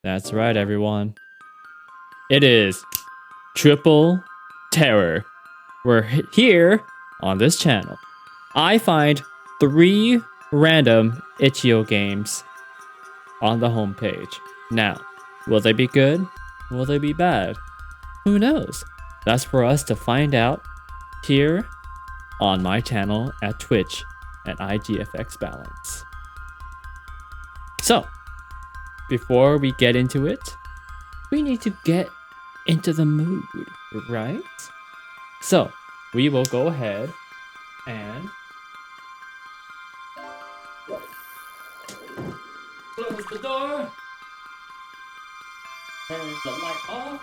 That's right, everyone. It is Triple Terror. We're here on this channel. I find 3 random itch.io games on the homepage. Now, will they be good? Will they be bad? Who knows? That's for us to find out here on my channel at Twitch at IGFXBalance. So, before we get into it, we need to get into the mood, right? So, we will go ahead and close the door, turn the light off.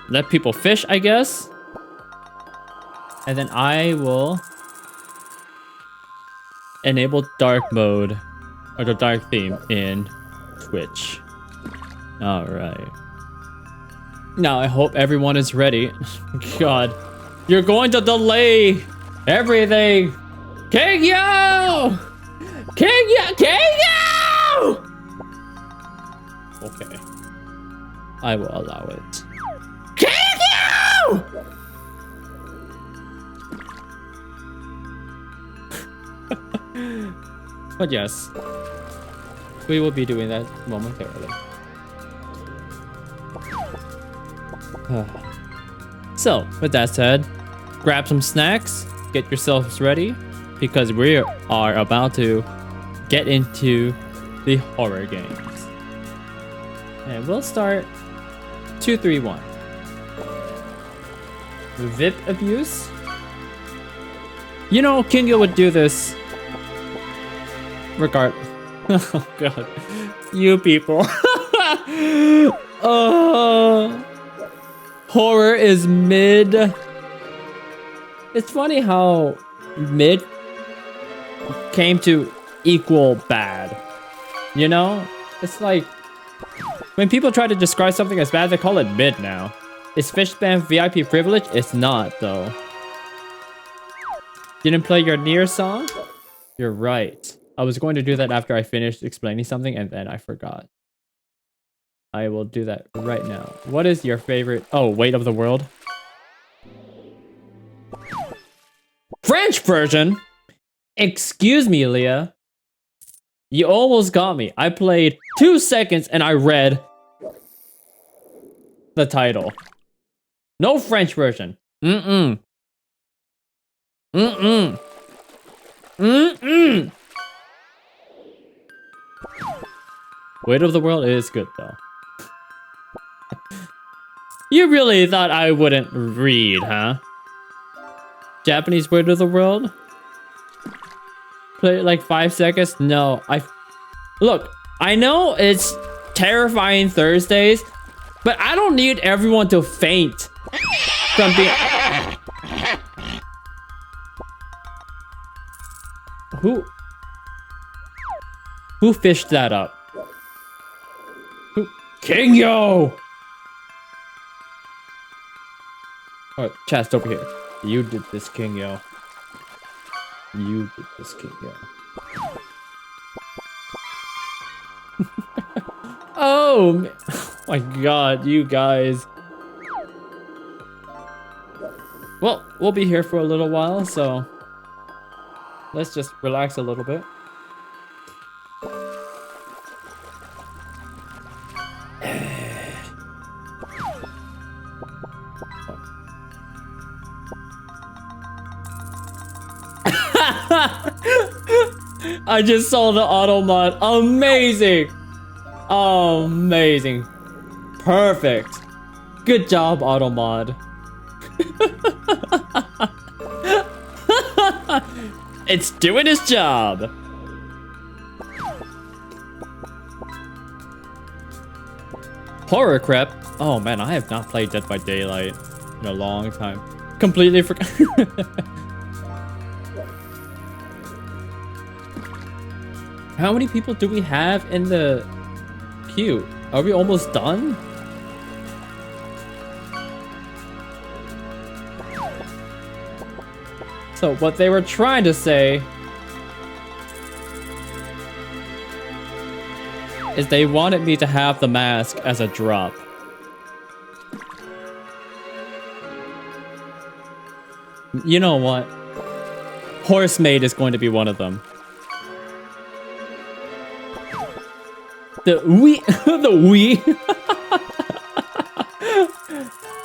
Let people fish, I guess. And then I will enable dark mode or the dark theme in Twitch. All right. Now I hope everyone is ready. God, you're going to delay everything. Kingyo! Kingyo! Kingyo! Okay. I will allow it. Kingyo! But yes, we will be doing that momentarily. So, with that said, grab some snacks, get yourselves ready, because we are about to get into the horror games. And we'll start 2, 3, 1. VIP abuse? You know, Kingyo would do this regardless. Oh god. You people. Horror is mid. It's funny how mid came to equal bad. You know? It's like when people try to describe something as bad, they call it mid now. Is Fishband VIP privilege? It's not though. Didn't play your Nier song? You're right. I was going to do that after I finished explaining something and then I forgot. I will do that right now. What is your favorite? Oh, Weight of the World. French version? Excuse me, Leah. You almost got me. I played 2 seconds and I read the title. No French version. Mm-mm. Mm-mm. Mm-mm. Weight of the World is good though. You really thought I wouldn't read, huh? Japanese Weight of the World? Play it like 5 seconds? No, Look, I know it's terrifying Thursdays, but I don't need everyone to faint from being... Who fished that up? Kingyo! Oh, chest over here. You did this, Kingyo. You did this, Kingyo. Oh my god, you guys. Well, we'll be here for a little while, so let's just relax a little bit. I just saw the auto mod. Amazing. Amazing. Perfect. Good job, auto mod. It's doing its job. Horror crap. Oh man, I have not played Dead by Daylight in a long time. Completely forgot. How many people do we have in the queue? Are we almost done? So what they were trying to say is they wanted me to have the mask as a drop. You know what? Horsemaid is going to be one of them. The wee, the wee.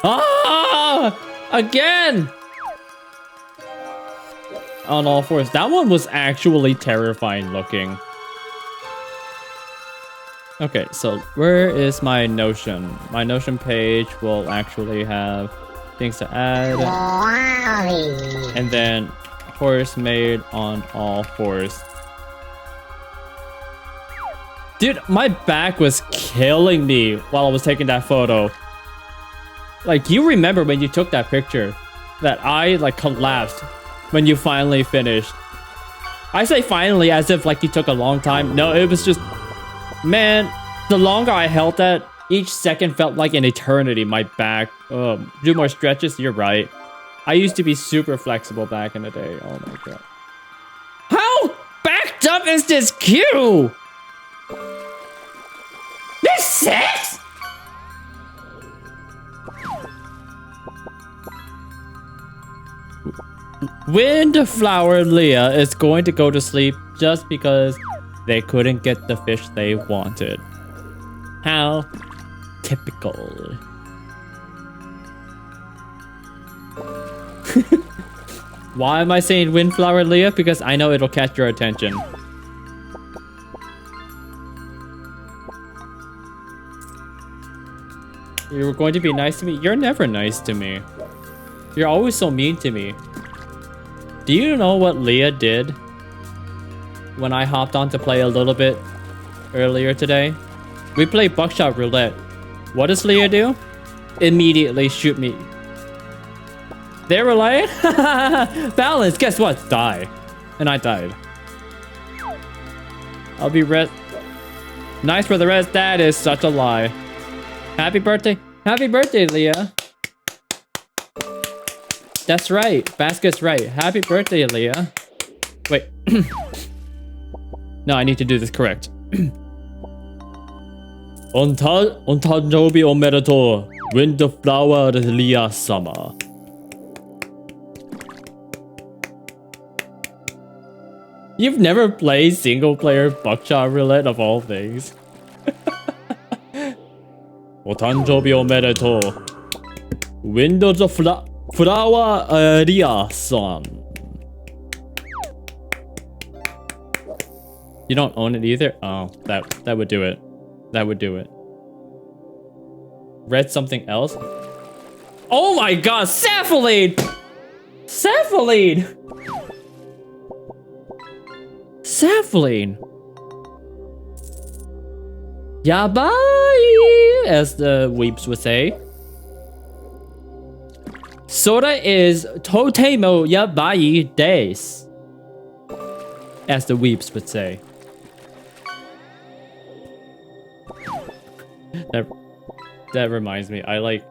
Ah! Again! On all fours. That one was actually terrifying looking. Okay, so where is my Notion? My Notion page will actually have things to add. And then Horsemaid on all fours. Dude, my back was killing me while I was taking that photo. Like, you remember when you took that picture that I like collapsed when you finally finished. I say finally as if like you took a long time. No, it was just, man, the longer I held that, each second felt like an eternity. My back, do more stretches, you're right. I used to be super flexible back in the day. Oh my god. How backed up is this queue? This six? Windflower Leah is going to go to sleep just because they couldn't get the fish they wanted. How typical. Why am I saying Windflower Leah? Because I know it'll catch your attention. You were going to be nice to me? You're never nice to me. You're always so mean to me. Do you know what Leah did when I hopped on to play a little bit earlier today? We played Buckshot Roulette. What does Leah do? Immediately shoot me. They were like, balance, guess what? Die. And I died. I'll be nice for the rest. That is such a lie. Happy birthday. Happy birthday, Leah. That's right. Basket's right. Happy birthday, Leah. Wait. No, I need to do this correct. Ontanjobi omedetou. Windflower Leah Sama. You've never played single player Buckshot Roulette of all things. Otanjobi omedetou. Windows of Flower Ria-san. You don't own it either? Oh, that would do it. That would do it. Read something else? Oh my god, Cephalid! Cephalid! Cephalid! Yabai! As the weeps would say. Sora is totemo yabai desu. As the weeps would say. That reminds me, I like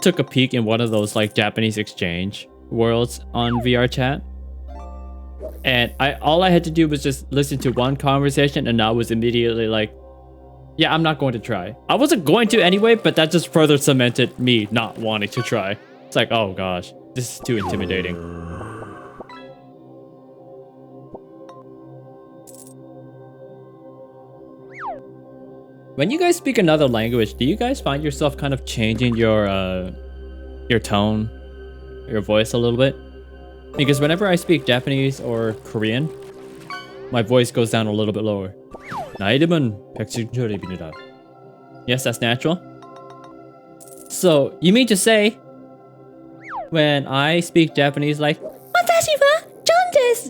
took a peek in one of those like Japanese exchange worlds on VR chat. And all I had to do was just listen to one conversation and I was immediately like, yeah, I'm not going to try. I wasn't going to anyway, but that just further cemented me not wanting to try. It's like, oh gosh, this is too intimidating. When you guys speak another language, do you guys find yourself kind of changing your tone, your voice a little bit? Because whenever I speak Japanese or Korean, my voice goes down a little bit lower. Yes, that's natural. So, you mean to say, when I speak Japanese like,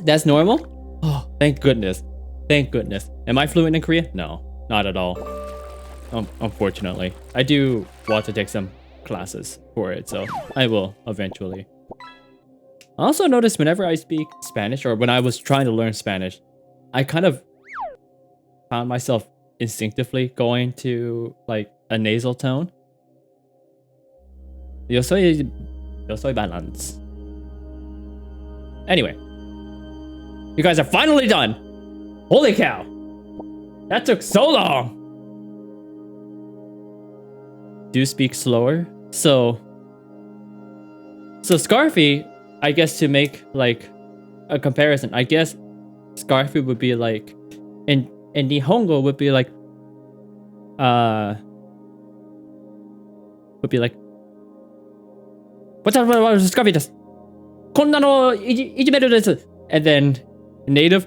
that's normal? Oh, thank goodness. Thank goodness. Am I fluent in Korean? No, not at all. Unfortunately. I do want to take some classes for it, so I will eventually. I also noticed whenever I speak Spanish, or when I was trying to learn Spanish, I kind of found myself instinctively going to like a nasal tone. Yo soy balance. Anyway. You guys are finally done. Holy cow. That took so long. Do speak slower. So Scarfy, I guess to make like a comparison, I guess Scarfy would be like in Nihongo would be like what's up, Scarfy desu. Konna no ijimeru desu. And then native,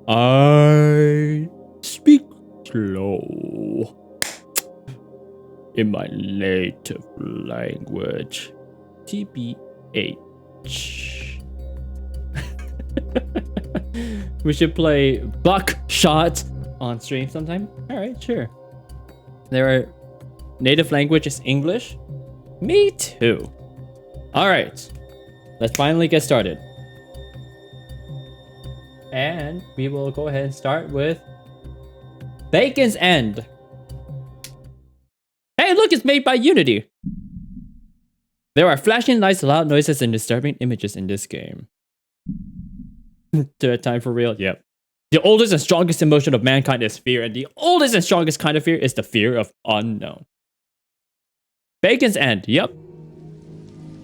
I speak slow in my native language. TBH. We should play Buckshot on stream sometime. Alright, sure. There are native language is English. Me too. Alright. Let's finally get started. And we will go ahead and start with Bacon's End. Hey, look, it's made by Unity. There are flashing lights, loud noises, and disturbing images in this game. To a time for real? Yep. The oldest and strongest emotion of mankind is fear, and the oldest and strongest kind of fear is the fear of unknown. Bacon's End, yep.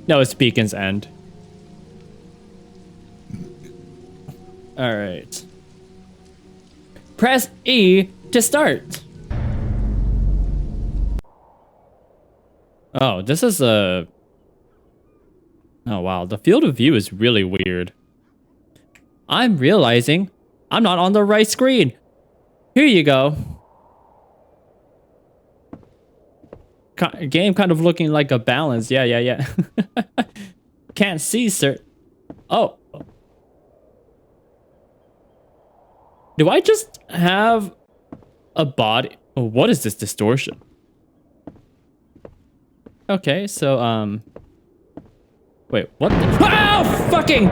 No, it's Beacon's End. Alright. Press E to start. Oh, this is a... Oh wow, the field of view is really weird. I'm realizing I'm not on the right screen. Here you go. Game kind of looking like a balance. Yeah. Can't see, sir. Oh. Do I just have a body? Oh, what is this distortion? Okay, so, wait, what the? Oh, fucking!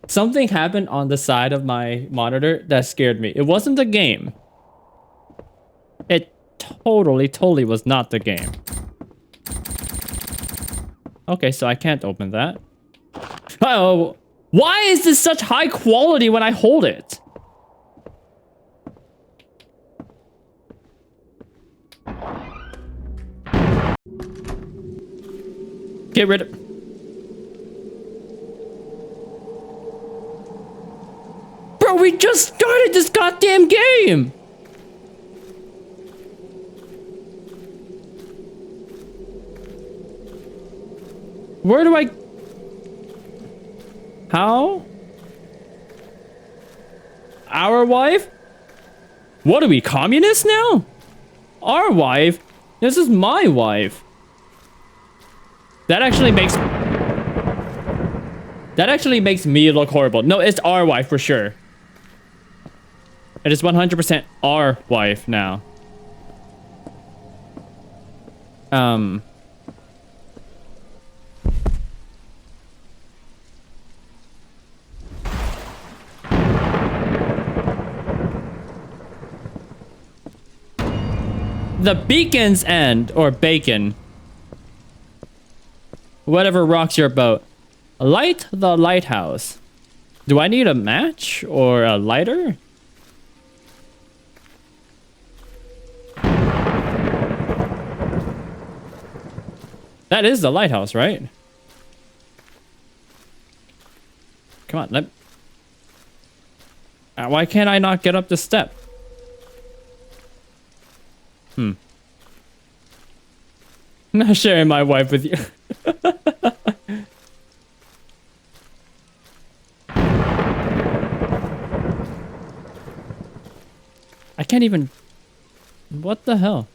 Something happened on the side of my monitor that scared me. It wasn't the game. It totally was not the game. Okay, so I can't open that. Oh, why is this such high quality when I hold it? Get rid of... Bro, we just started this goddamn game! Where do I... How? Our wife? What are we, communists now? Our wife? This is my wife. That actually makes me look horrible. No, it's our wife for sure. It is 100% our wife now. The Beacon's End, or Bacon. Whatever rocks your boat. Light the lighthouse. Do I need a match or a lighter? That is the lighthouse, right? Come on, why can't I not get up the step? I'm not sharing my wife with you. I can't even... What the hell?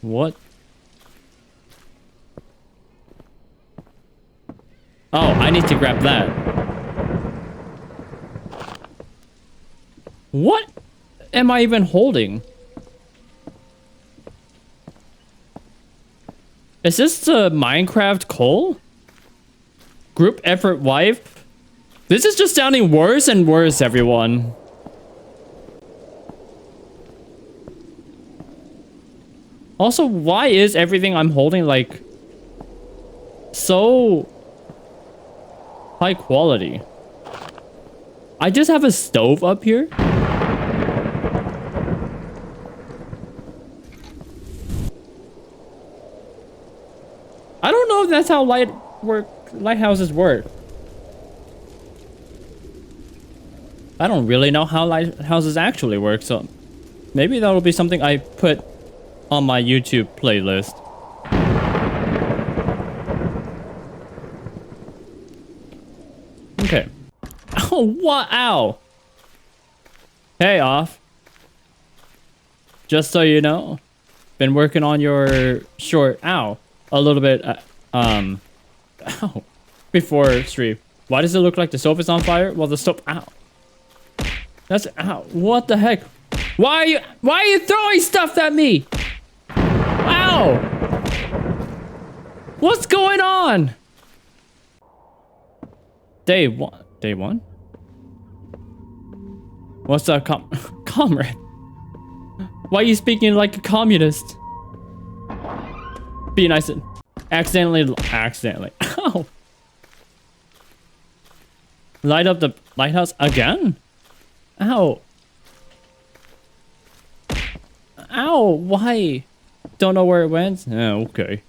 What? Oh, I need to grab that. What am I even holding? Is this the Minecraft coal? Group effort wife? This is just sounding worse and worse, everyone. Also, why is everything I'm holding like so high quality? I just have a stove up here. I don't know if that's how lighthouses work. I don't really know how lighthouses actually work, so maybe that'll be something I put on my YouTube playlist. Okay. Oh, what? Ow. Hey, off. Just so you know, been working on your short, ow, a little bit, ow, before stream. Why does it look like the stove is on fire? Well, the stove, ow. That's, ow, what the heck? Why are you throwing stuff at me? Ow! What's going on? Day one? What's up, comrade? Why are you speaking like a communist? Be nice and accidentally. Ow! Light up the lighthouse again? Ow! Ow! Why? Don't know where it went? Oh, okay.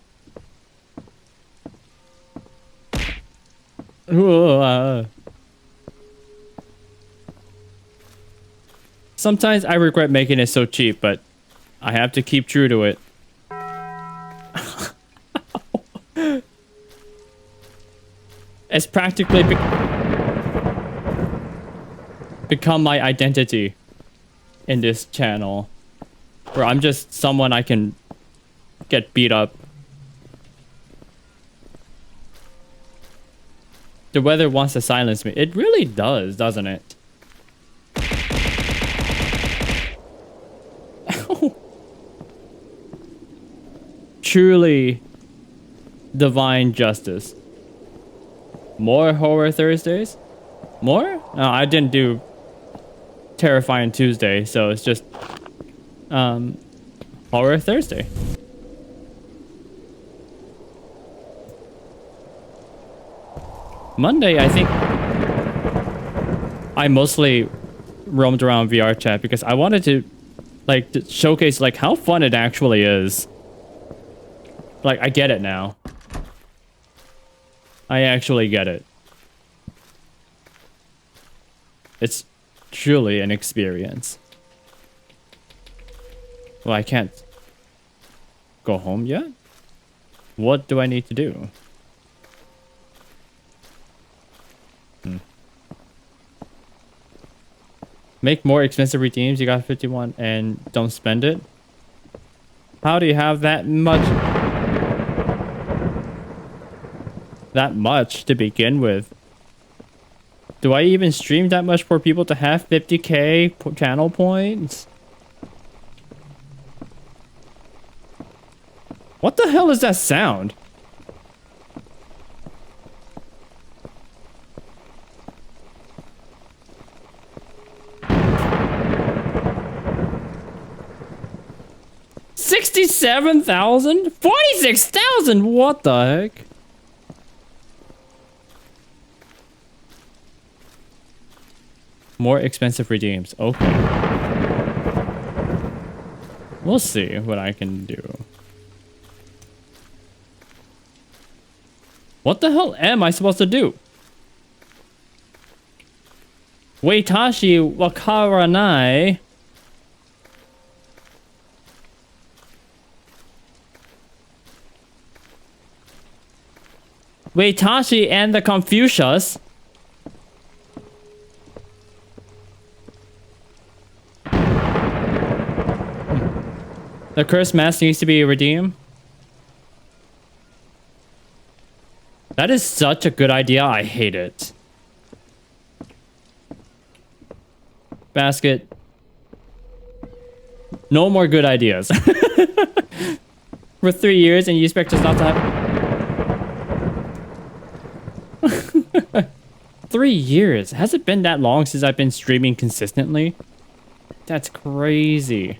Sometimes I regret making it so cheap, but I have to keep true to it. It's practically become my identity in this channel, where I'm just someone I can get beat up. The weather wants to silence me. It really does, doesn't it? Truly divine justice. More Horror Thursdays? More? No, I didn't do Terrifying Tuesday, so it's just Horror Thursday. Monday, I think I mostly roamed around VR chat because I wanted to like to showcase like how fun it actually is. Like, I get it now. I actually get it. It's truly an experience. Well, I can't go home yet? What do I need to do? Make more expensive redeems. You got 51 and don't spend it. How do you have that much? That much to begin with? Do I even stream that much for people to have 50k channel points? What the hell is that sound? $67,000? 46,000? What the heck? More expensive redeems. Okay. We'll see what I can do. What the hell am I supposed to do? Waitashi wakaranai. Waitashi and the Confucius. The cursed mask needs to be redeemed. That is such a good idea. I hate it. Basket. No more good ideas. For 3 years and you expect us not to have... 3 3 years. Has it been that long since I've been streaming consistently? That's crazy.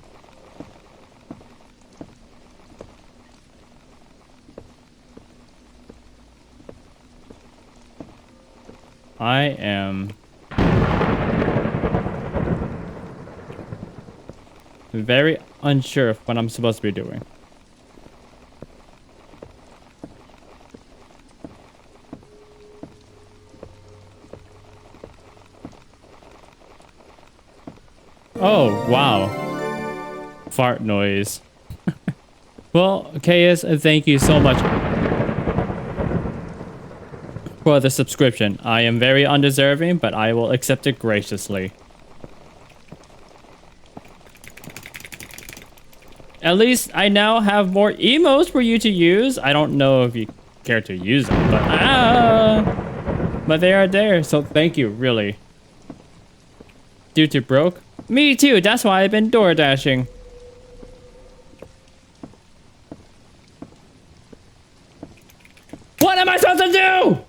I am very unsure of what I'm supposed to be doing. Oh, wow. Fart noise. Well, KS, thank you so much for the subscription. I am very undeserving, but I will accept it graciously. At least I now have more emotes for you to use. I don't know if you care to use them, but they are there, so thank you, really. Due to broke? Me too, that's why I've been door dashing. What am I supposed to do?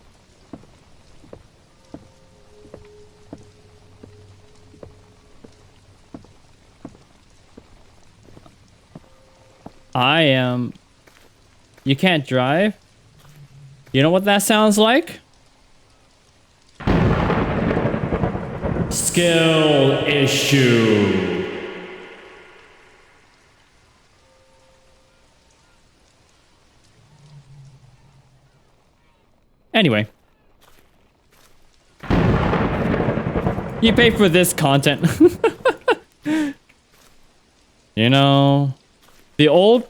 I am... You can't drive? You know what that sounds like? Skill issue. Anyway. You pay for this content. You know... The old...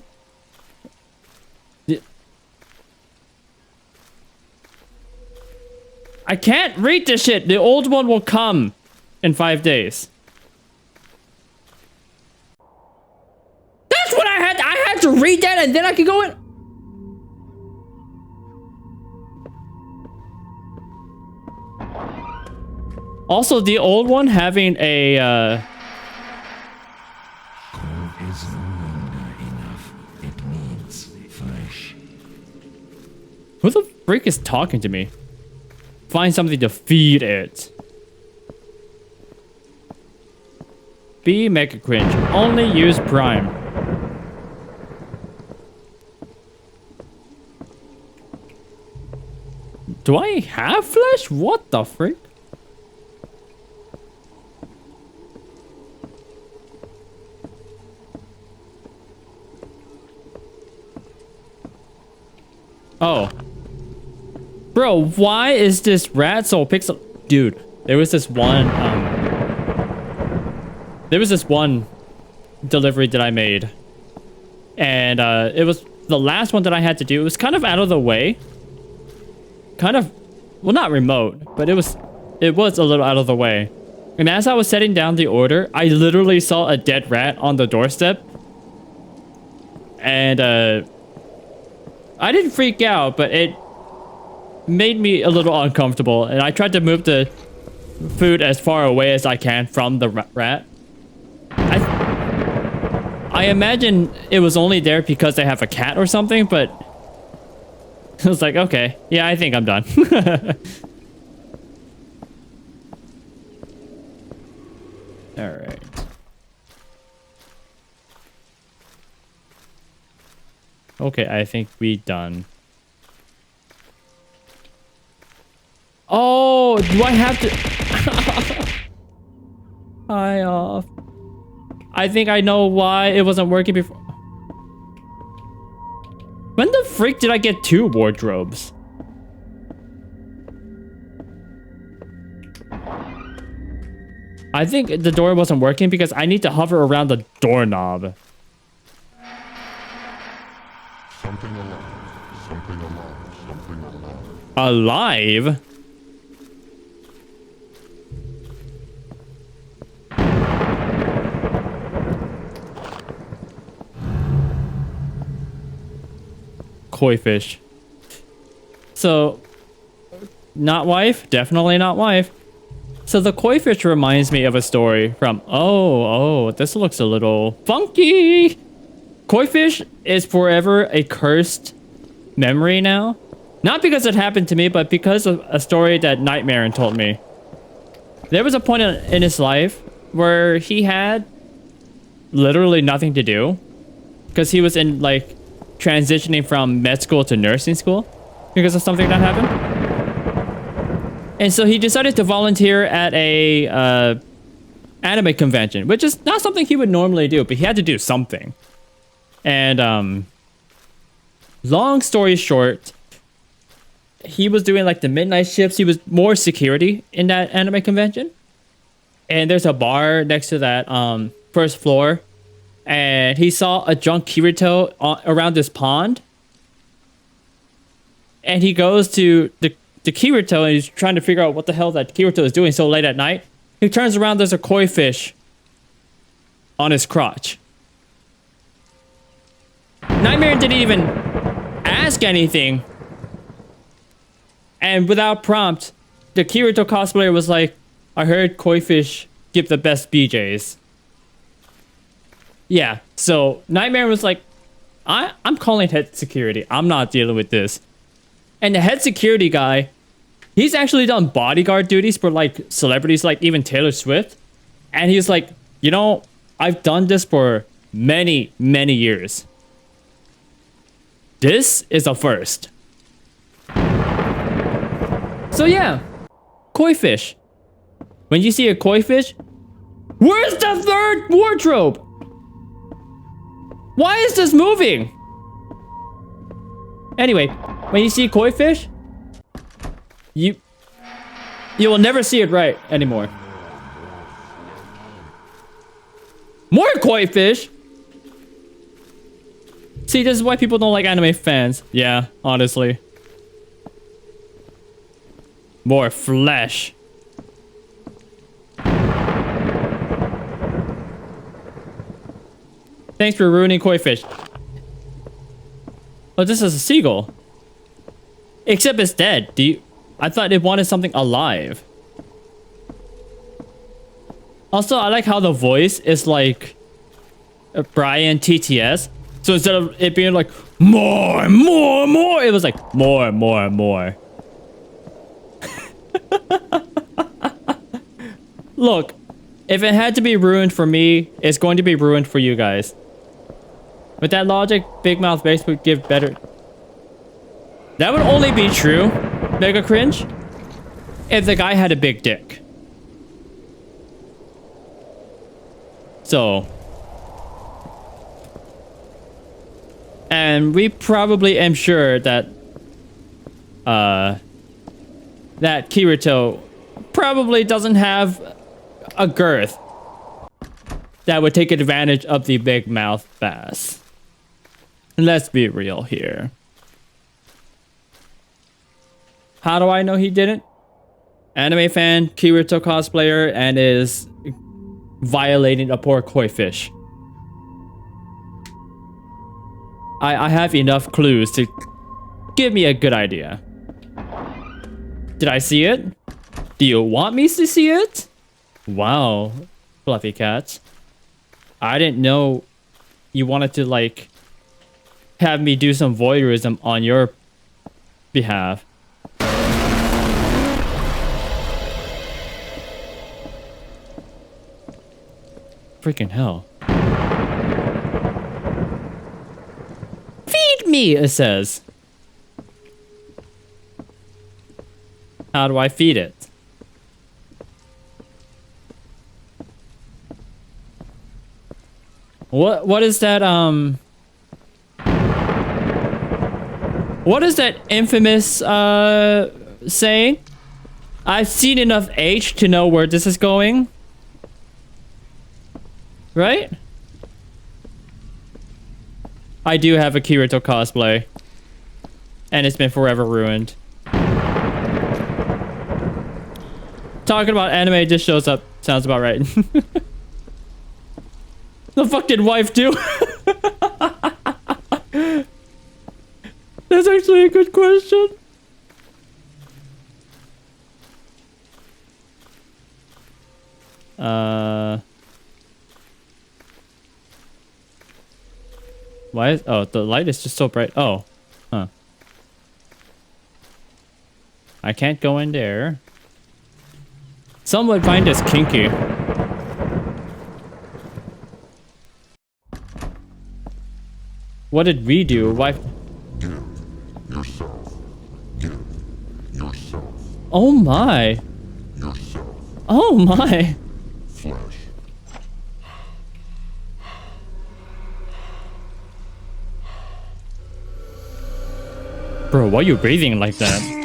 I can't read this shit. The old one will come in 5 days. That's what I had. I had to read that and then I could go in. Also, the old one having a Who the freak is talking to me? Find something to feed it. Be Mega Cringe. Only use Prime. Do I have flesh? What the freak? Oh. Bro, why is this rat so pixel? Dude, there was this one, delivery that I made. And, it was the last one that I had to do. It was kind of out of the way. Kind of, well, not remote, but it was a little out of the way. And as I was setting down the order, I literally saw a dead rat on the doorstep. And, I didn't freak out, but it made me a little uncomfortable, and I tried to move the food as far away as I can from the rat. I imagine it was only there because they have a cat or something, but I was like, okay, yeah, I think I'm done. All right. Okay, I think we done. Oh, do I have to? Hi off. I think I know why it wasn't working before. When the freak did I get 2 wardrobes? I think the door wasn't working because I need to hover around the doorknob. Something alive. Something alive. Something alive. Alive? Koi fish. So, not wife? Definitely not wife. So the koi fish reminds me of a story from... Oh, this looks a little funky. Koi fish is forever a cursed memory now. Not because it happened to me, but because of a story that Nightmare told me. There was a point in his life where he had literally nothing to do because he was in like transitioning from med school to nursing school because of something that happened. And so he decided to volunteer at a anime convention, which is not something he would normally do, but he had to do something. And long story short, he was doing like the midnight shifts. He was more security in that anime convention. And there's a bar next to that first floor. And he saw a drunk Kirito around this pond. And he goes to the Kirito and he's trying to figure out what the hell that Kirito is doing so late at night. He turns around, there's a koi fish on his crotch. Nightmare didn't even ask anything. And without prompt, the Kirito cosplayer was like, I heard koi fish give the best BJs. Yeah, so Nightmare was like, I'm calling head security. I'm not dealing with this. And the head security guy, he's actually done bodyguard duties for like celebrities like even Taylor Swift. And he's like, you know, I've done this for many, many years. This is a first. So yeah, koi fish. When you see a koi fish, where's the third wardrobe? Why is this moving? Anyway, when you see koi fish, you will never see it right anymore. More koi fish? See, this is why people don't like anime fans. Yeah, honestly. More flesh. Thanks for ruining koi fish. Oh, this is a seagull. Except it's dead. I thought it wanted something alive. Also, I like how the voice is like Brian TTS. So instead of it being like more, more, more, it was like more, more, more. Look, if it had to be ruined for me, it's going to be ruined for you guys. With that logic, Big Mouth Base would give better. That would only be true, Mega Cringe, if the guy had a big dick. So. And we probably am sure that that Kirito probably doesn't have a girth that would take advantage of the big mouth bass. Let's be real here. How do I know he didn't? Anime fan, Kirito cosplayer, and is violating a poor koi fish. I have enough clues to give me a good idea. Did I see it? Do you want me to see it? Wow, Fluffy Cat. I didn't know you wanted to, like, have me do some voyeurism on your behalf. Freaking hell. Feed me, it says. How do I feed it? What is that, what is that infamous, saying? I've seen enough H to know where this is going. Right? I do have a Kirito cosplay. And it's been forever ruined. Talking about anime just shows up. Sounds about right. The fucking wife too. That's actually a good question. Why is... Oh, the light is just so bright. Oh. Huh. I can't go in there. Some would find this kinky. What did we do? Why? Give yourself. Give yourself. Oh my. Yourself. Oh my. Flesh. Bro, why are you breathing like that?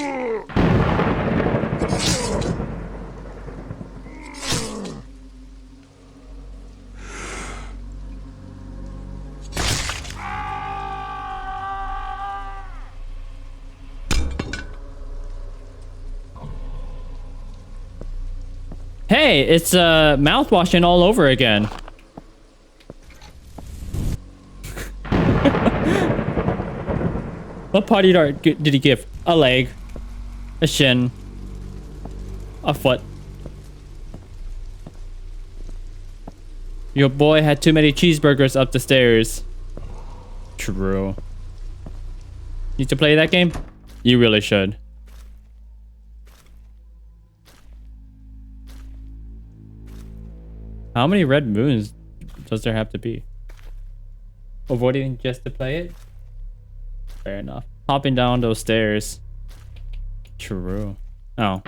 Hey, it's mouthwashing all over again. What party dart did he give? A leg, a shin, a foot. Your boy had too many cheeseburgers up the stairs. True. Need to play that game? You really should. How many red moons does there have to be? Avoiding just to play it? Fair enough. Hopping down those stairs. True. Oh.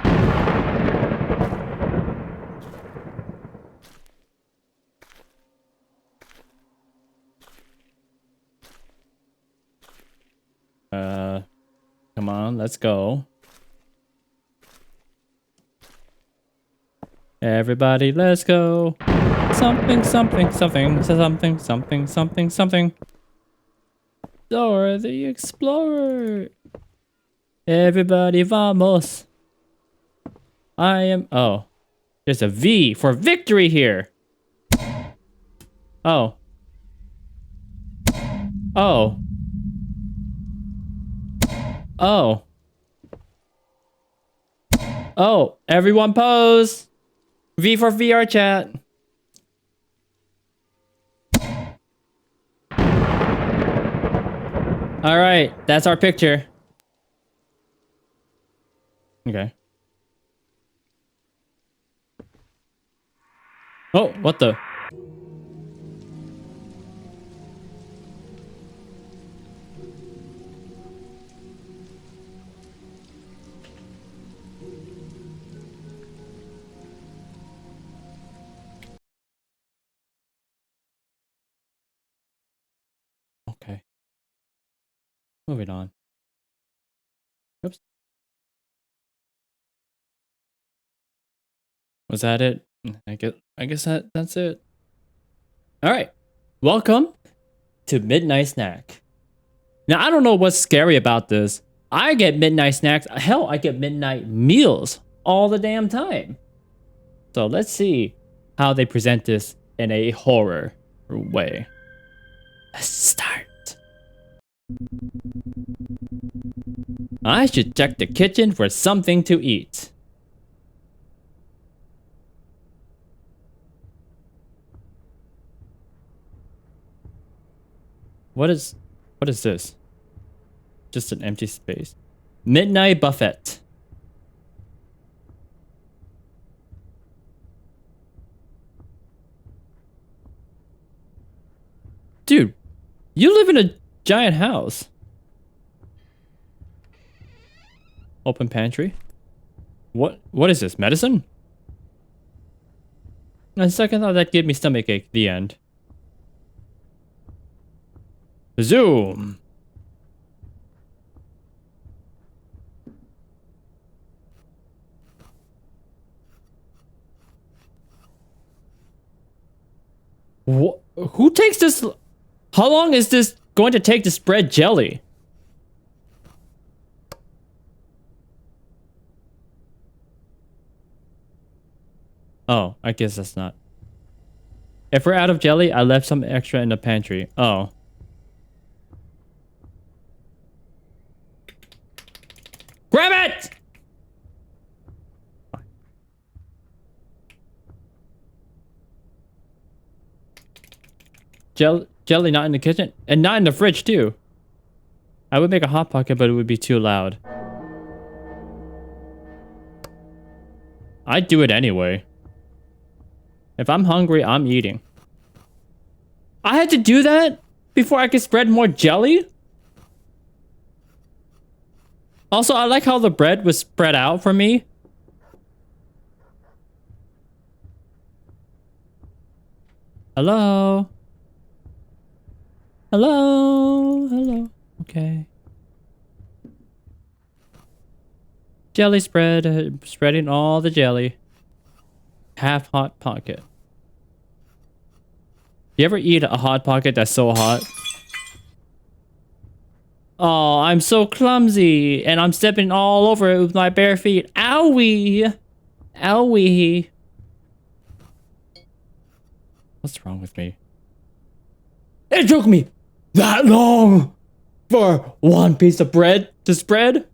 Come on, let's go. Everybody, let's go. Something, something, something, something, something, something, something. Dora the Explorer. Everybody, vamos. I am. Oh, there's a V for victory here. Oh. Oh. Oh. Oh, everyone pose. V for VR chat. All right, that's our picture. Okay. Oh, what the? Okay. Moving on. Oops. Was that it? I guess that's it. All right. Welcome to Midnight Snack. Now, I don't know what's scary about this. I get midnight snacks. Hell, I get midnight meals all the damn time. So let's see how they present this in a horror way. Let's start. I should check the kitchen for something to eat. What is this? Just an empty space. Midnight buffet. Dude, you live in a giant house. Open pantry. What is this? Medicine? On second thought, that gave me stomachache. The end. Zoom. Who takes this? How long is this going to take to spread jelly? Oh, I guess that's not. If we're out of jelly, I left some extra in the pantry. Oh. Grab it! Jelly not in the kitchen? And not in the fridge, too. I would make a hot pocket, but it would be too loud. I do it anyway. If I'm hungry, I'm eating. I had to do that before I could spread more jelly? Also, I like how the bread was spread out for me. Hello? Hello? Hello? Okay. Jelly spread, spreading all the jelly. Half hot pocket. You ever eat a hot pocket that's so hot? Oh, I'm so clumsy, and I'm stepping all over it with my bare feet. Owie! Owie! What's wrong with me? It took me that long for one piece of bread to spread?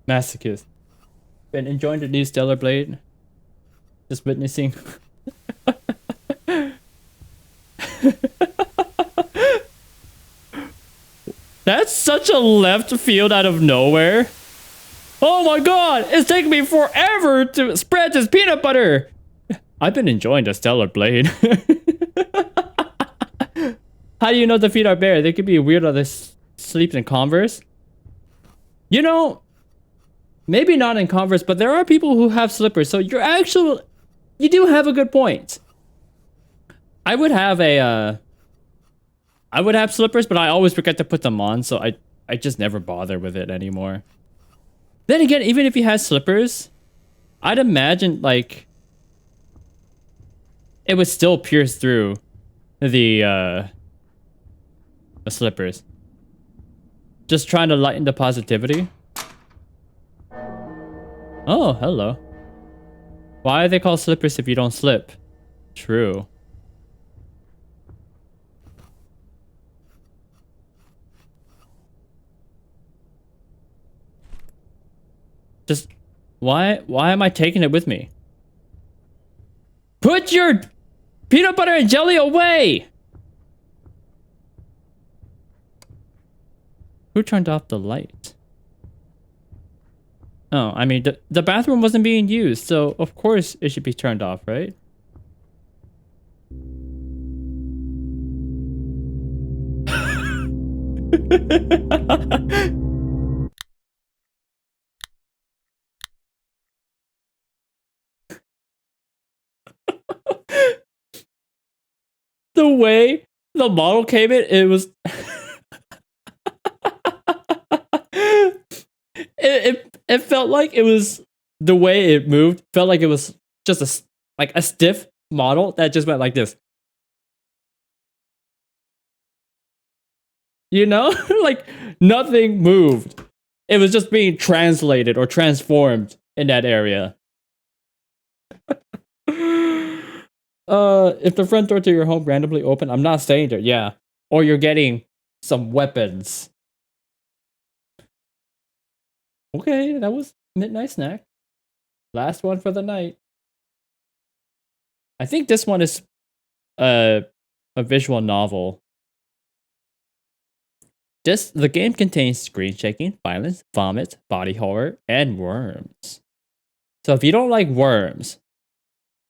Masochist. Been enjoying the new Stellar Blade. Just witnessing. That's such a left field out of nowhere. Oh my god, it's taking me forever to spread this peanut butter. I've been enjoying the Stellar Blade. How do you know the feet are bare? They could be weird on this sleeps in Converse. You know, maybe not in Converse, but there are people who have slippers. So you do have a good point. I would have slippers, but I always forget to put them on, so I just never bother with it anymore. Then again, even if he has slippers, I'd imagine like it would still pierce through the slippers. Just trying to lighten the positivity. Oh, hello. Why are they called slippers if you don't slip? True. Just why am I taking it with me? Put your peanut butter and jelly away! Who turned off the light? Oh, I mean, the bathroom wasn't being used, so of course it should be turned off, right? The way the model came in, it was... it felt like it was... The way it moved felt like it was just a stiff model that just went like this. You know? Like, nothing moved. It was just being translated or transformed in that area. If the front door to your home randomly open, I'm not staying there. Yeah. Or you're getting some weapons. Okay, that was midnight snack. Last one for the night. I think this one is a visual novel. The game contains screen shaking, violence, vomit, body horror, and worms. So if you don't like worms,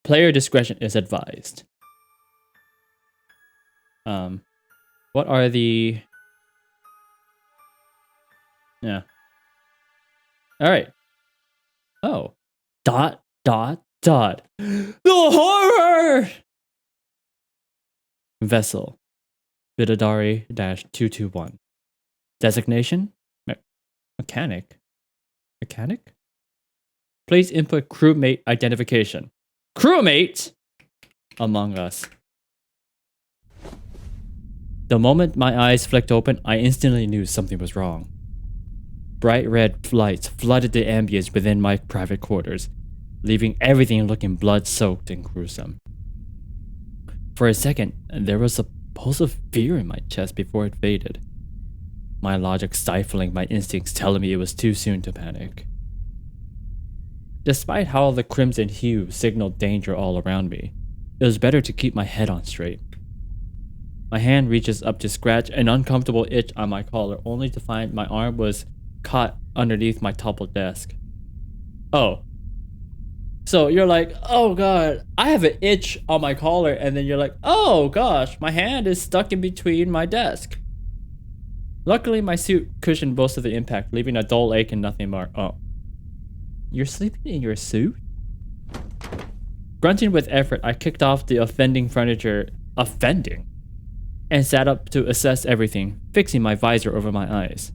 player discretion is advised. What are the... Yeah. Alright. Oh. ... The horror! Vessel. Bidadari-221. Designation? Mechanic. Mechanic? Please input crewmate identification. Crewmate? Among Us. The moment my eyes flicked open, I instantly knew something was wrong. Bright red lights flooded the ambience within my private quarters, leaving everything looking blood-soaked and gruesome. For a second, there was a pulse of fear in my chest before it faded. My logic stifling my instincts telling me it was too soon to panic. Despite how the crimson hue signaled danger all around me, it was better to keep my head on straight. My hand reaches up to scratch an uncomfortable itch on my collar, only to find my arm was caught underneath my toppled desk. Oh. So you're like, oh god, I have an itch on my collar, and then you're like, oh gosh, my hand is stuck in between my desk. Luckily, my suit cushioned most of the impact, leaving a dull ache and nothing more. Oh. You're sleeping in your suit? Grunting with effort, I kicked off the offending furniture. Offending? And sat up to assess everything, fixing my visor over my eyes.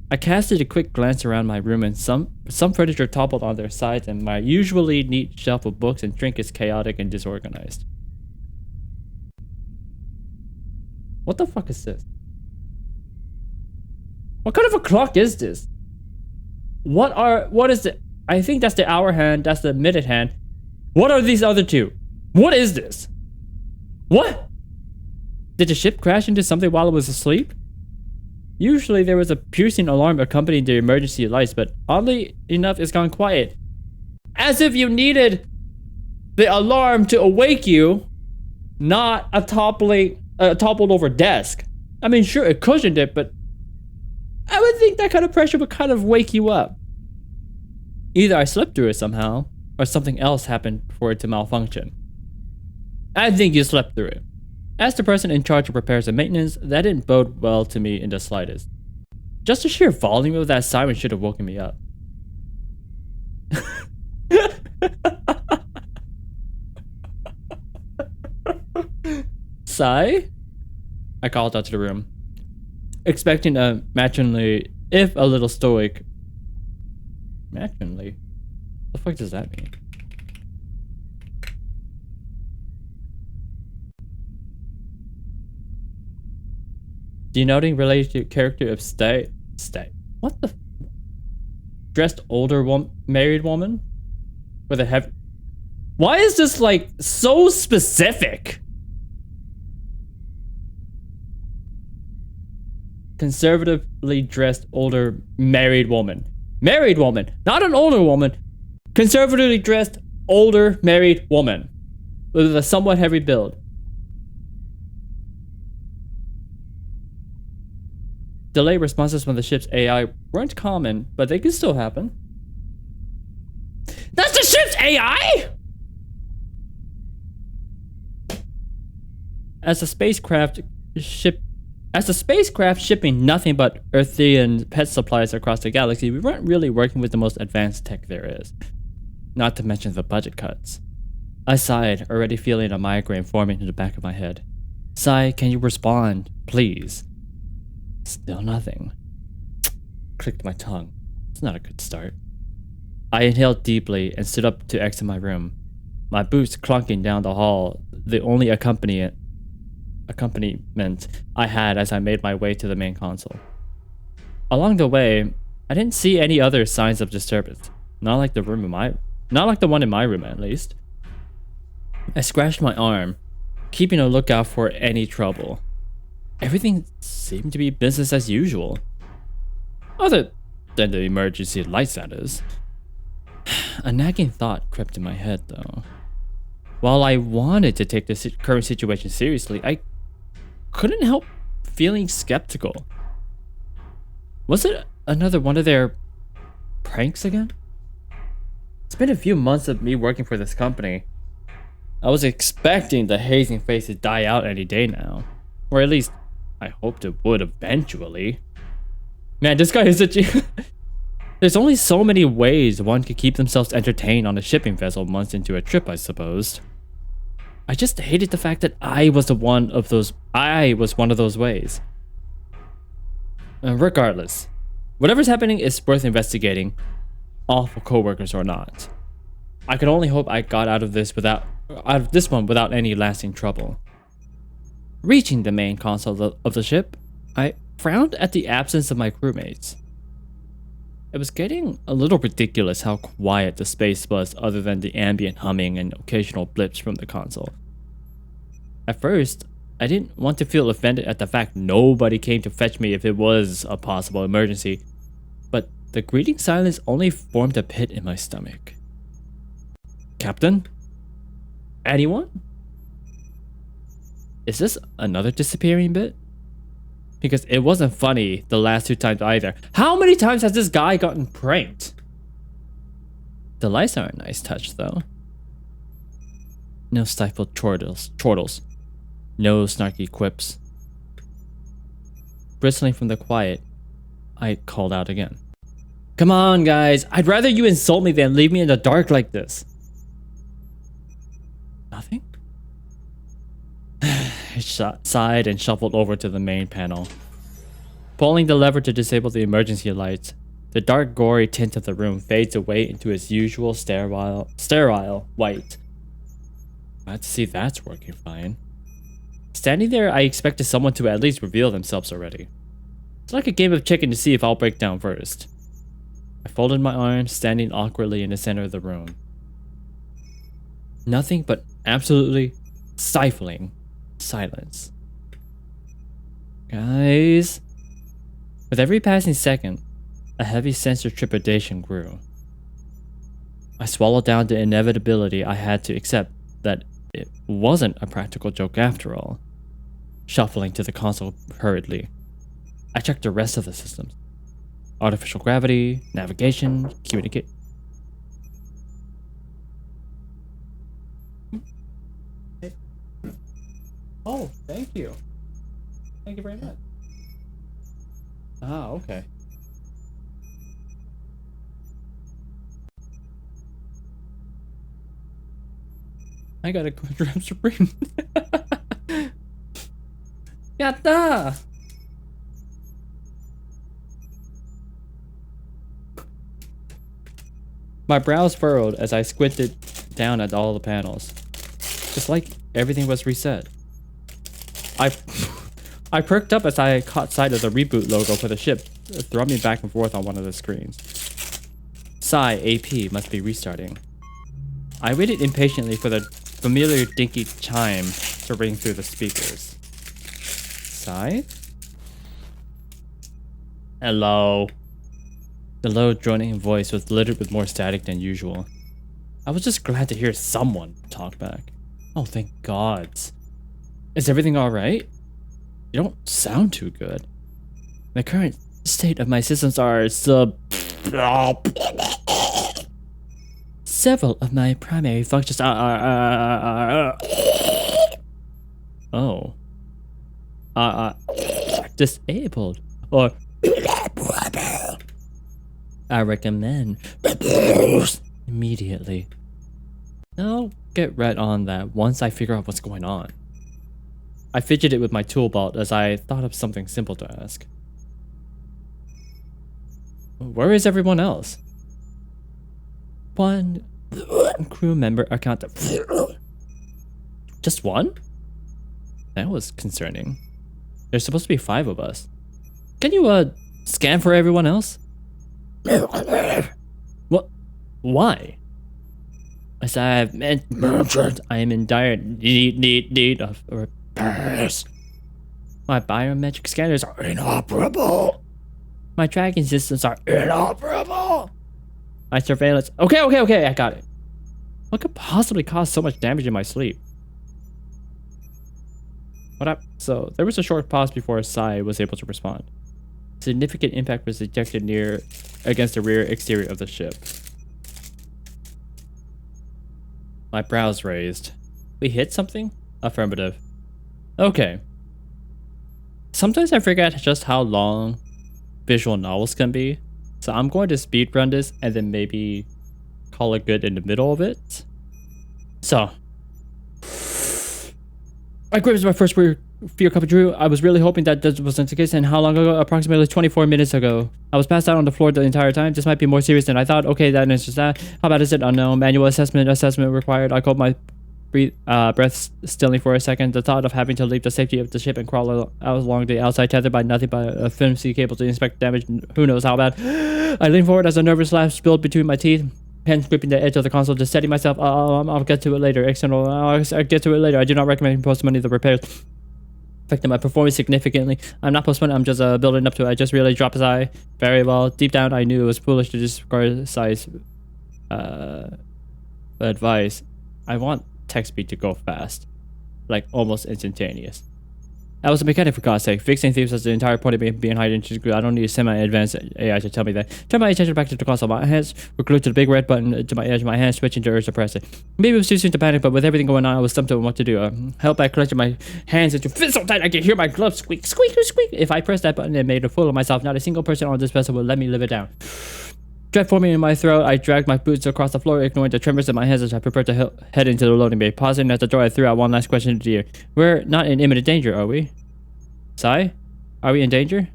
I casted a quick glance around my room, and some furniture toppled on their sides, and my usually neat shelf of books and trinkets chaotic and disorganized. What the fuck is this? What kind of a clock is this? What is it? I think that's the hour hand, that's the minute hand. What are these other two? What is this? What? Did the ship crash into something while it was asleep? Usually there was a piercing alarm accompanying the emergency lights, but oddly enough it's gone quiet. As if you needed the alarm to awake you, not a toppled over desk. I mean, sure, it cushioned it, but I would think that kind of pressure would kind of wake you up. Either I slept through it somehow, or something else happened for it to malfunction. I think you slept through it. As the person in charge of repairs and maintenance, that didn't bode well to me in the slightest. Just the sheer volume of that siren should have woken me up. Sigh? I called out to the room, expecting a matronly, if a little stoic. Matronly? What the fuck does that mean? Denoting related character of stay. What the? Dressed older married woman with a heavy. Why is this like so specific? Conservatively dressed older married woman. Married woman, not an older woman. Conservatively dressed older married woman with a somewhat heavy build. Delayed responses from the ship's AI weren't common, but they could still happen. That's the ship's AI?! As the spacecraft shipping nothing but Earthian pet supplies across the galaxy, we weren't really working with the most advanced tech there is. Not to mention the budget cuts. I sighed, already feeling a migraine forming in the back of my head. Sigh, can you respond, please? Still nothing. Clicked my tongue. It's not a good start. I inhaled deeply and stood up to exit my room. My boots clunking down the hall, the only accompaniment I had as I made my way to the main console. Along the way, I didn't see any other signs of disturbance. Not like the one in my room, at least. I scratched my arm, keeping a lookout for any trouble. Everything seemed to be business as usual. Other than the emergency lights, that is. A nagging thought crept in my head, though. While I wanted to take the current situation seriously, I couldn't help feeling skeptical. Was it another one of their pranks again? It's been a few months of me working for this company. I was expecting the hazing phase to die out any day now. Or at least, I hoped it would eventually. Man, this guy is a There's only so many ways one could keep themselves entertained on a shipping vessel months into a trip, I suppose. I just hated the fact that I was one of those ways. Regardless, whatever's happening is worth investigating, awful coworkers or not. I could only hope I got out of this one without any lasting trouble. Reaching the main console of the ship, I frowned at the absence of my crewmates. It was getting a little ridiculous how quiet the space was other than the ambient humming and occasional blips from the console. At first, I didn't want to feel offended at the fact nobody came to fetch me if it was a possible emergency, but the greeting silence only formed a pit in my stomach. Captain? Anyone? Is this another disappearing bit? Because it wasn't funny the last 2 times either. How many times has this guy gotten pranked? The lights are a nice touch though. No stifled chortles. No snarky quips. Bristling from the quiet, I called out again. Come on, guys. I'd rather you insult me than leave me in the dark like this. Nothing? I sighed and shuffled over to the main panel. Pulling the lever to disable the emergency lights, the dark, gory tint of the room fades away into its usual sterile white. Glad to see that's working fine. Standing there, I expected someone to at least reveal themselves already. It's like a game of chicken to see if I'll break down first. I folded my arms, standing awkwardly in the center of the room. Nothing but absolutely stifling silence. Guys. With every passing second, a heavy sense of trepidation grew. I swallowed down the inevitability I had to accept that it wasn't a practical joke after all. Shuffling to the console hurriedly, I checked the rest of the systems. Artificial gravity, navigation, communicate. Oh, thank you. Thank you very much. Ah, okay. I got a Drum Supreme. Yatta! My brows furrowed as I squinted down at all the panels. Just like everything was reset. I perked up as I caught sight of the reboot logo for the ship, thrumming back and forth on one of the screens. Sigh, AP must be restarting. I waited impatiently for the familiar dinky chime to ring through the speakers. Sigh? Hello. The low, droning voice was littered with more static than usual. I was just glad to hear someone talk back. Oh, thank gods. Is everything alright? You don't sound too good. The current state of my systems are several of my primary functions are disabled, or I recommend immediately. I'll get right on that once I figure out what's going on. I fidgeted with my tool belt as I thought of something simple to ask. Where is everyone else? One crew member accounted. Just one? That was concerning. There's supposed to be 5 of us. Can you scan for everyone else? What? Why? As I have mentioned, I am in dire need of repairs. My biometric scanners are inoperable. My tracking systems are inoperable. My surveillance. Okay, I got it. What could possibly cause so much damage in my sleep? What up? So there was a short pause before Sai was able to respond. Significant impact was detected near against the rear exterior of the ship. My brows raised. We hit something? Affirmative. Okay. Sometimes I forget just how long visual novels can be, so I'm going to speedrun this and then maybe call it good in the middle of it. So, I grabbed my first fear cup of Drew. I was really hoping that this wasn't the case. And how long ago? Approximately 24 minutes ago. I was passed out on the floor the entire time. This might be more serious than I thought. Okay, that answers that. How bad is it? Unknown. Manual assessment required. I called my breath stilling for a second. The thought of having to leave the safety of the ship and crawl out along the outside, tethered by nothing but a flimsy cable to inspect damage. Who knows how bad. I leaned forward as a nervous laugh spilled between my teeth. Hands gripping the edge of the console to steady myself. I'll get to it later. I'll get to it later. I do not recommend postponing the repairs. Affected my performance significantly. I'm not postponing, I'm just building up to it. I just really dropped Sai. Very well. Deep down, I knew it was foolish to disregard Sai's advice. I want text speed to go fast, like almost instantaneous. I was a mechanic for God's sake. Fixing thieves was the entire point of me being hired into the group. I don't need a semi-advanced AI to tell me that. Turn my attention back to the console. My hands were glued to the big red button to my edge. My hands switching to urge to press it. Maybe it was too soon to panic, but with everything going on, I was stumped on what to do. Help I clutched my hands into fists so tight I could hear my gloves squeak, squeak, squeak. If I pressed that button and made a fool of myself, not a single person on this vessel would let me live it down. Dread forming in my throat, I dragged my boots across the floor, ignoring the tremors in my hands as I prepared to head into the loading bay. Pausing at the door, I threw out one last question to the ear. We're not in imminent danger, are we? Sigh? Are we in danger?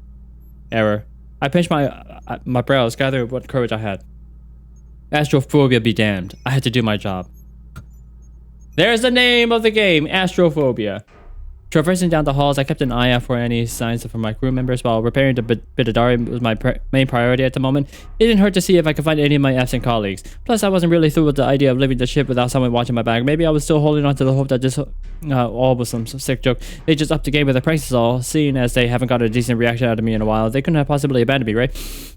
Error. I pinched my brows, gathering what courage I had. Astrophobia be damned. I had to do my job. There's the name of the game, Astrophobia. Traversing down the halls, I kept an eye out for any signs from my crew members while repairing the Bidadari was my main priority at the moment. It didn't hurt to see if I could find any of my absent colleagues. Plus, I wasn't really through with the idea of leaving the ship without someone watching my back. Maybe I was still holding on to the hope that this all was some sick joke. They just upped the game with their pranks all, seeing as they haven't got a decent reaction out of me in a while. They couldn't have possibly abandoned me, right?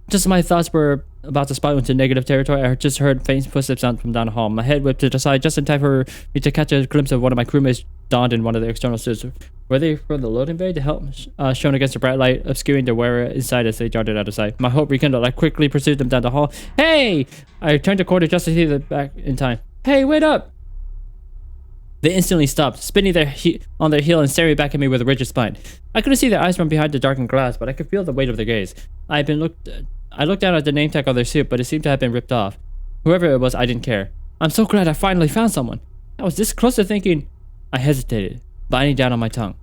Just as my thoughts were about to spiral into negative territory, I just heard faint footsteps sound from down the hall. My head whipped to the side just in time for me to catch a glimpse of one of my crewmates donned in one of the external suits. Were they from the loading bay to help shone against the bright light, obscuring the wearer inside as they darted out of sight? My hope rekindled. I quickly pursued them down the hall. Hey! I turned the corner just to see them back in time. Hey, wait up! They instantly stopped, spinning on their heel and staring back at me with a rigid spine. I couldn't see their eyes from behind the darkened glass, but I could feel the weight of their gaze. I looked down at the name tag on their suit, but it seemed to have been ripped off. Whoever it was, I didn't care. I'm so glad I finally found someone. I was this close to thinking. I hesitated, biting down on my tongue.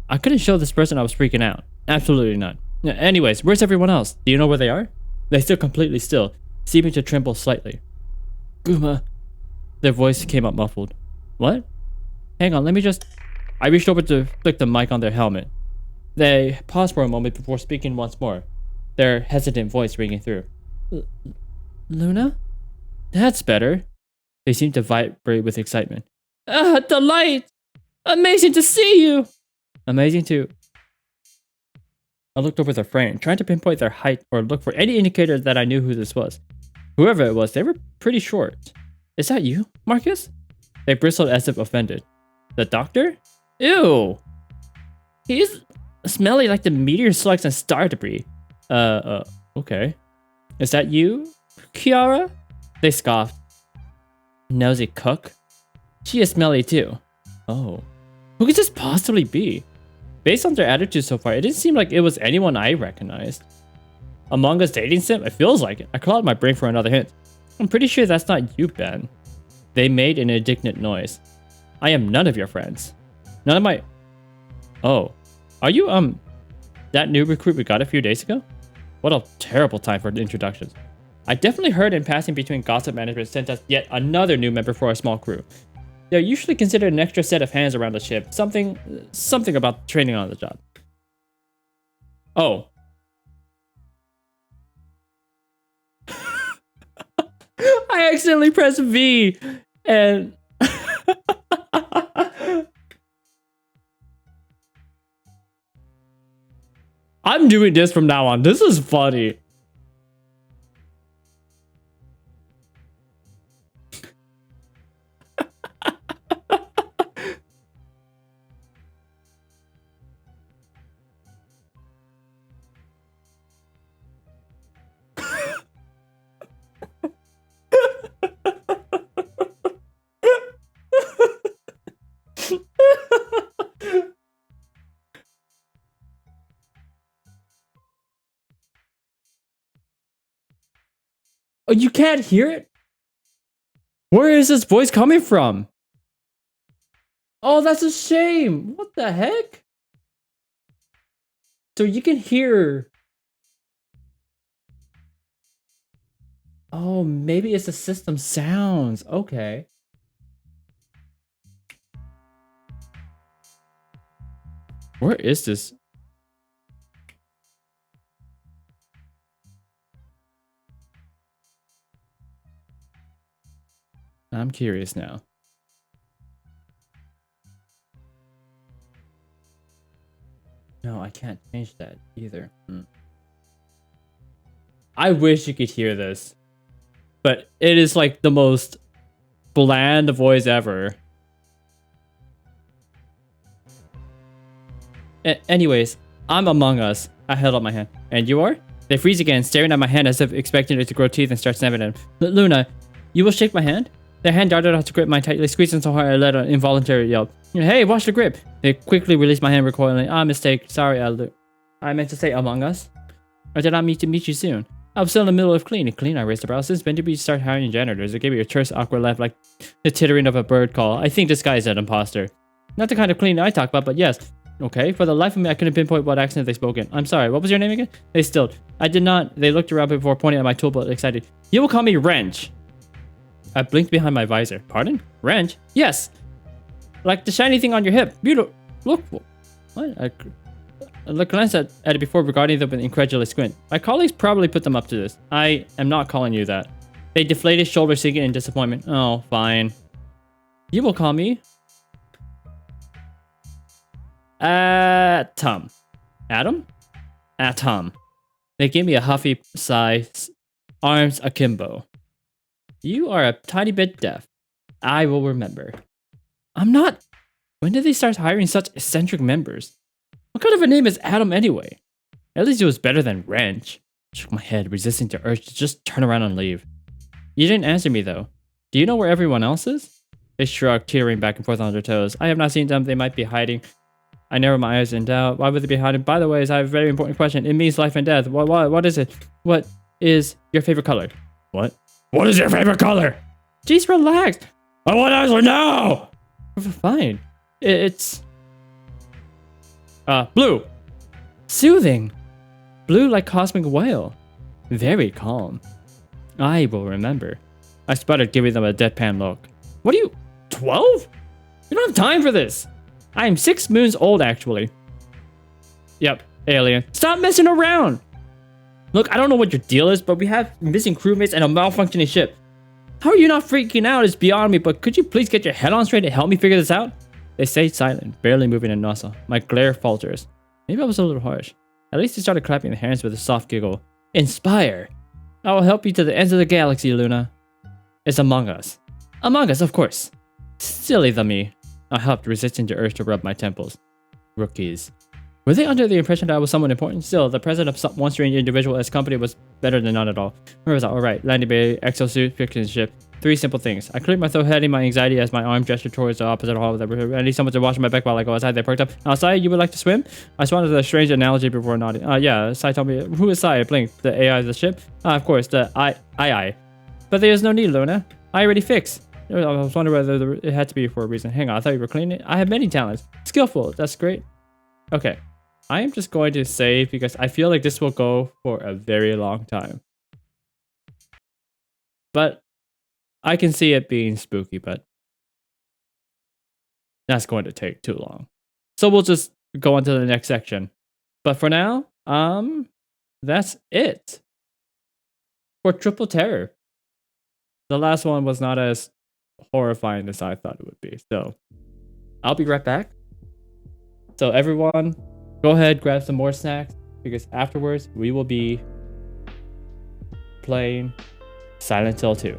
I couldn't show this person I was freaking out. Absolutely not. Anyways, where's everyone else? Do you know where they are? They stood completely still, seeming to tremble slightly. Guma. Their voice came up muffled. What? Hang on, let me just... I reached over to flick the mic on their helmet. They paused for a moment before speaking once more, their hesitant voice ringing through. Luna? That's better. They seemed to vibrate with excitement. Delight! Amazing to see you! Amazing too. I looked over their frame, trying to pinpoint their height or look for any indicator that I knew who this was. Whoever it was, they were pretty short. Is that you, Marcus? They bristled as if offended. The doctor? Ew! He's smelly like the meteor slugs and star debris. Okay. Is that you, Kiara? They scoffed. Nosy cook? She is smelly too. Oh. Who could this possibly be? Based on their attitude so far, it didn't seem like it was anyone I recognized. Among Us dating sim? It feels like it. I clawed my brain for another hint. I'm pretty sure that's not you, Ben. They made an indignant noise. I am none of your friends. None of my... Oh. Are you, that new recruit we got a few days ago? What a terrible time for introductions. I definitely heard in passing between gossip management sent us yet another new member for our small crew. They're usually considered an extra set of hands around the ship. Something about training on the job. Oh. I accidentally pressed V and... I'm doing this from now on. This is funny. Oh, you can't hear it? Where is this voice coming from? Oh, that's a shame. What the heck? So you can hear... Oh, maybe it's the system sounds. Okay. Where is this? I'm curious now. No, I can't change that either. I wish you could hear this. But it is like the most bland voice ever. Anyways, I'm Among Us. I held up my hand. And you are? They freeze again, staring at my hand as if expecting it to grow teeth and start snapping at them. Luna, you will shake my hand? Their hand darted out to grip mine tightly, squeezing so hard I let an involuntary yelp. Hey, watch the grip! They quickly released my hand, recoiling. Mistake. Sorry, I meant to say Among Us. I did not mean to meet you soon. I was still in the middle of cleaning. I raised the brow. Since when did we start hiring janitors? It gave me a terse, awkward laugh like the tittering of a bird call. I think this guy is an imposter. Not the kind of cleaning I talk about, but yes. Okay, for the life of me, I couldn't pinpoint what accent they spoke in. I'm sorry, what was your name again? They stilled. I did not. They looked around before pointing at my tool, but excited. You will call me Wrench. I blinked behind my visor. Pardon? Wrench? Yes. Like the shiny thing on your hip. Beautiful. Look. What? I glanced at it before regarding them with an incredulous squint. My colleagues probably put them up to this. I am not calling you that. They deflated, shoulder sinking in disappointment. Oh, fine. You will call me Atom. Adam? Atom. They gave me a huffy sigh, arms akimbo. You are a tiny bit deaf. I will remember. I'm not. When did they start hiring such eccentric members? What kind of a name is Adam anyway? At least it was better than Wrench. I shook my head, resisting the urge to just turn around and leave. You didn't answer me though. Do you know where everyone else is? They shrugged, teetering back and forth on their toes. I have not seen them. They might be hiding. I narrowed my eyes in doubt. Why would they be hiding? By the way, I have a very important question. It means life and death. What is it? What is your favorite color? What? What is your favorite color? Jeez, relax. I want to answer now. Fine. It's blue. Soothing. Blue like cosmic whale. Very calm. I will remember. I sputtered, giving them a deadpan look. What are you, 12? You don't have time for this. I am 6 moons old, actually. Yep, alien. Stop messing around! Look, I don't know what your deal is, but we have missing crewmates and a malfunctioning ship. How are you not freaking out is beyond me, but could you please get your head on straight and help me figure this out? They stayed silent, barely moving a nostril. My glare falters. Maybe I was a little harsh. At least he started clapping their hands with a soft giggle. Inspire! I will help you to the ends of the galaxy, Luna. It's Among Us. Among Us, of course. Silly the me. I helped, resisting the urge to rub my temples. Rookies. Were they under the impression that I was someone important? Still, the presence of one strange individual as company was better than none at all. Where was I? Alright, landing bay, exosuit, fiction ship. 3 simple things. I cleared my throat, heading my anxiety as my arm gestured towards the opposite hall. I need someone to watch my back while I go outside. They perked up. Sai, you would like to swim? I swallowed a strange analogy before nodding. Yeah, Sai told me. Who is Sai? I blinked. The AI of the ship? Of course, the I. But there's no need, Luna. I already fixed. I was wondering whether it had to be for a reason. Hang on, I thought you were cleaning it. I have many talents. Skillful, that's great. Okay, I am just going to save because I feel like this will go for a very long time. But I can see it being spooky, but that's going to take too long. So we'll just go on to the next section. But for now, that's it for Triple Terror. The last one was not as horrifying as I thought it would be. So I'll be right back. So everyone, go ahead, grab some more snacks because afterwards we will be playing Silent Hill 2.